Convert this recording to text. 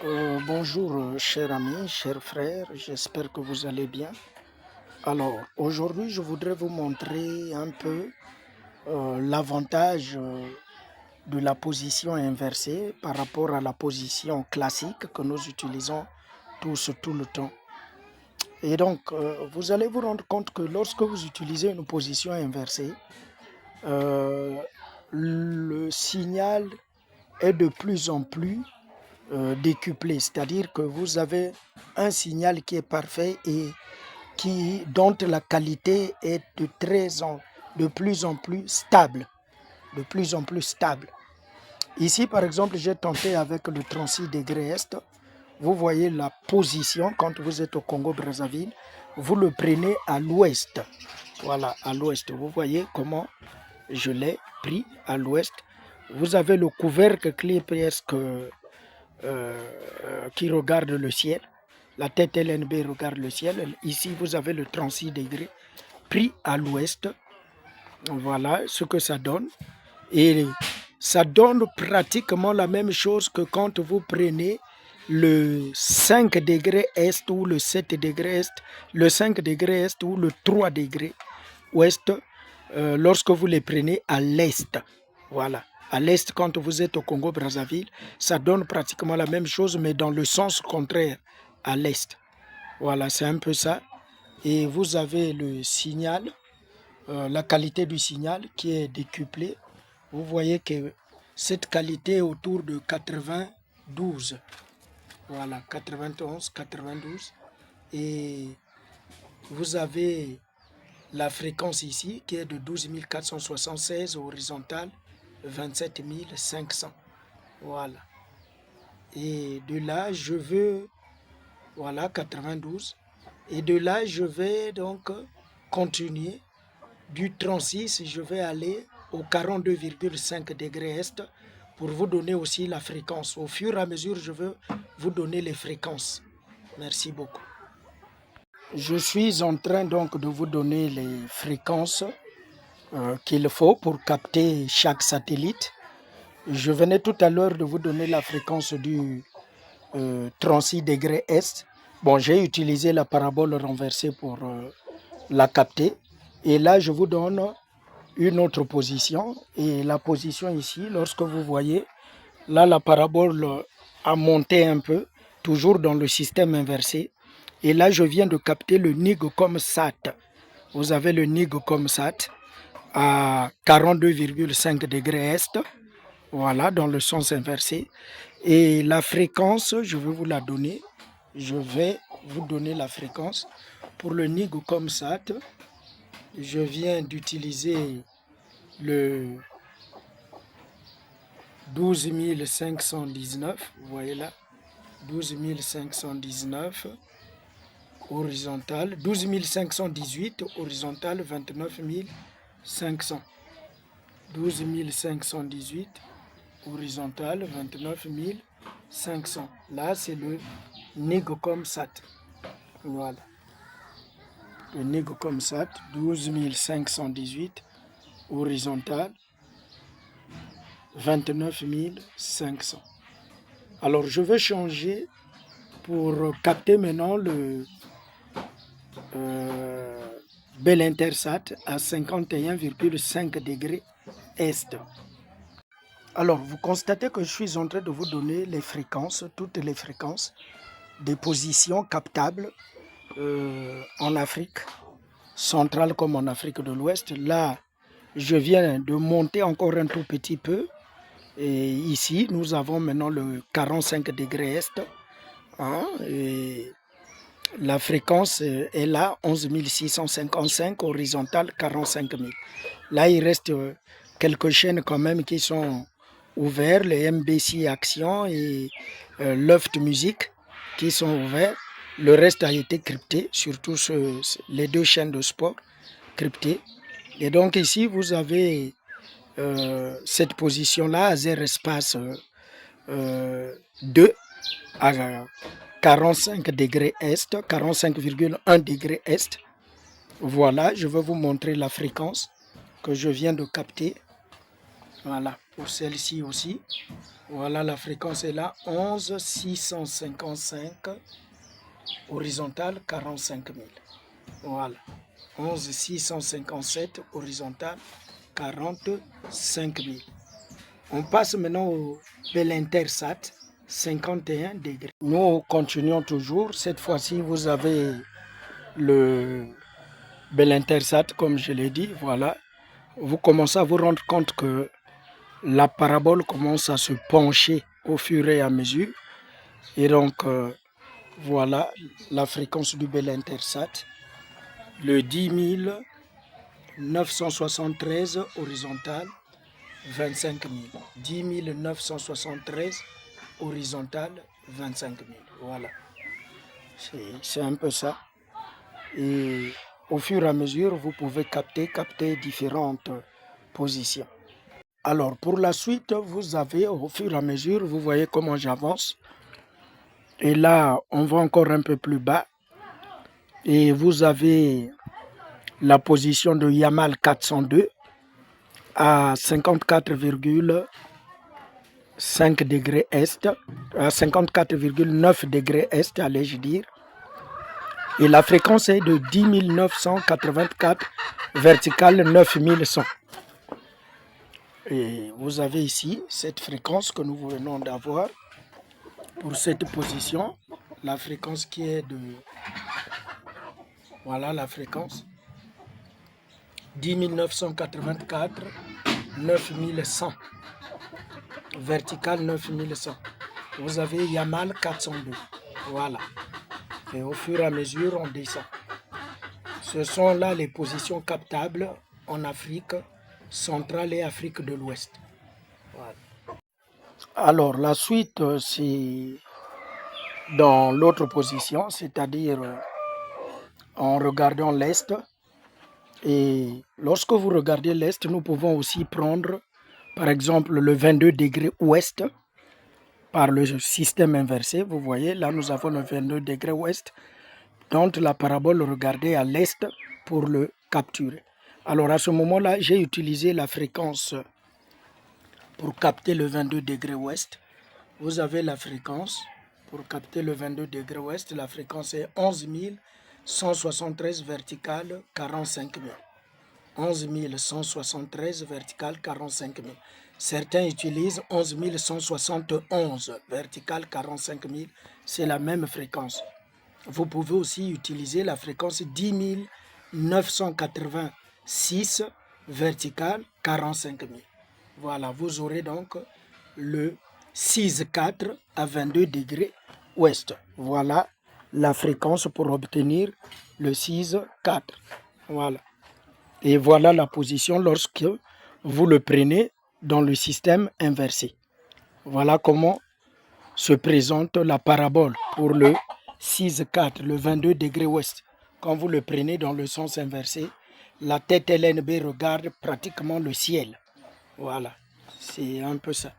Bonjour, chers amis, chers frères, j'espère que vous allez bien. Alors, aujourd'hui, je voudrais vous montrer un peu l'avantage de la position inversée par rapport à la position classique que nous utilisons tous tout le temps. Et donc, vous allez vous rendre compte que lorsque vous utilisez une position inversée, euh, le signal est de plus en plus décuplé, c'est-à-dire que vous avez un signal qui est parfait et dont la qualité est de plus en plus stable, de plus en plus stable. Ici, par exemple, j'ai tenté avec le 36 degrés Est. Vous voyez la position quand vous êtes au Congo-Brazzaville. Vous le prenez à l'ouest. Voilà, à l'ouest. Vous voyez comment je l'ai pris à l'ouest. Vous avez le couvercle qui est presque qui regarde le ciel. La tête LNB regarde le ciel. Ici, vous avez le 36 degrés pris à l'ouest. Voilà ce que ça donne. Et ça donne pratiquement la même chose que quand vous prenez le 5 degrés Est ou le 7 degrés Est, le 5 degrés Est ou le 3 degrés Ouest, lorsque vous les prenez à l'Est. Voilà. À l'Est, quand vous êtes au Congo-Brazzaville, ça donne pratiquement la même chose, mais dans le sens contraire, à l'Est. Voilà, c'est un peu ça. Et vous avez le signal, la qualité du signal qui est décuplée. Vous voyez que cette qualité est autour de 92. Voilà, 91, 92. Et vous avez la fréquence ici qui est de 12 476 horizontale, 27 500. Voilà. Et de là, je veux, voilà, 92. Et de là, je vais donc continuer. Du 36, je vais aller au 42,5 degrés Est pour vous donner aussi la fréquence. Au fur et à mesure, je veux vous donner les fréquences. Merci beaucoup. Je suis en train donc de vous donner les fréquences qu'il faut pour capter chaque satellite. Je venais tout à l'heure de vous donner la fréquence du 36 degrés Est. Bon, j'ai utilisé la parabole renversée pour la capter. Et là, je vous donne une autre position. Et la position ici, lorsque vous voyez, là, la parabole a monté un peu, toujours dans le système inversé. Et là, je viens de capter le NIGCOMSAT. Vous avez le NIGCOMSAT à 42,5 degrés Est. Voilà, dans le sens inversé. Et la fréquence, je vais vous la donner. Je vais vous donner la fréquence. Pour le NIGCOMSAT, je viens d'utiliser le 12 519. Vous voyez là, 12 519 horizontal, 12 518 horizontal, 29 500. 12 518 horizontal, 29 500. Là, c'est le NIGCOMSAT. Voilà. Le NIGCOMSAT, 12 518 horizontal, 29 500. Alors, je vais changer pour capter maintenant le Belintersat à 51,5 degrés Est. Alors, vous constatez que je suis en train de vous donner les fréquences, toutes les fréquences des positions captables en Afrique centrale comme en Afrique de l'Ouest. Là, je viens de monter encore un tout petit peu. Et ici, nous avons maintenant le 45 degrés Est. Hein, et la fréquence est là, 11 655, horizontale, 45 000. Là, il reste quelques chaînes quand même qui sont ouvertes, les MBC Action et Loft Music qui sont ouverts. Le reste a été crypté, surtout les deux chaînes de sport cryptées. Et donc ici, vous avez cette position-là à 0 espace 2 à 45 degrés Est, 45,1 degrés Est. Voilà, je vais vous montrer la fréquence que je viens de capter. Voilà, pour celle-ci aussi. Voilà, la fréquence est là, 11 655, horizontale 45 000. Voilà, 11 657, horizontale 45 000. On passe maintenant au Belintersat, 51 degrés. Nous continuons toujours. Cette fois-ci, vous avez le Belintersat, comme je l'ai dit. Voilà, vous commencez à vous rendre compte que la parabole commence à se pencher au fur et à mesure. Et donc, voilà la fréquence du Belintersat, le 10 973 horizontal, 25 000. 10 973 horizontal, 25 000. Voilà, c'est un peu ça. Et au fur et à mesure, vous pouvez capter différentes positions. Alors, pour la suite, vous avez, au fur et à mesure, vous voyez comment j'avance. Et là, on va encore un peu plus bas. Et vous avez la position de Yamal 402 à 54,5 degrés est, à 54,9 degrés est, allais-je dire. Et la fréquence est de 10 984, verticale 9100. Et vous avez ici cette fréquence que nous venons d'avoir pour cette position. La fréquence qui est de... Voilà la fréquence. 10 984, 9100. Verticale 9100. Vous avez Yamal 402. Voilà. Et au fur et à mesure, on descend. Ce sont là les positions captables en Afrique centrale et Afrique de l'Ouest. Voilà. Alors, la suite, c'est dans l'autre position, c'est-à-dire en regardant l'Est. Et lorsque vous regardez l'Est, nous pouvons aussi prendre, par exemple, le 22 degrés ouest par le système inversé. Vous voyez, là, nous avons le 22 degrés ouest, dont la parabole regardée à l'Est pour le capturer. Alors, à ce moment-là, j'ai utilisé la fréquence pour capter le 22 degrés ouest. Vous avez la fréquence pour capter le 22 degrés ouest. La fréquence est 11 173 verticale 45 000. 11 173 verticale 45 000. Certains utilisent 11 171 verticale 45 000. C'est la même fréquence. Vous pouvez aussi utiliser la fréquence 10 986 verticale 45 000. Voilà, vous aurez donc le 6,4 à 22 degrés ouest. Voilà la fréquence pour obtenir le 6,4. Voilà. Et voilà la position lorsque vous le prenez dans le système inversé. Voilà comment se présente la parabole pour le 6,4, le 22 degrés ouest. Quand vous le prenez dans le sens inversé, la tête LNB regarde pratiquement le ciel. Voilà, c'est un peu ça.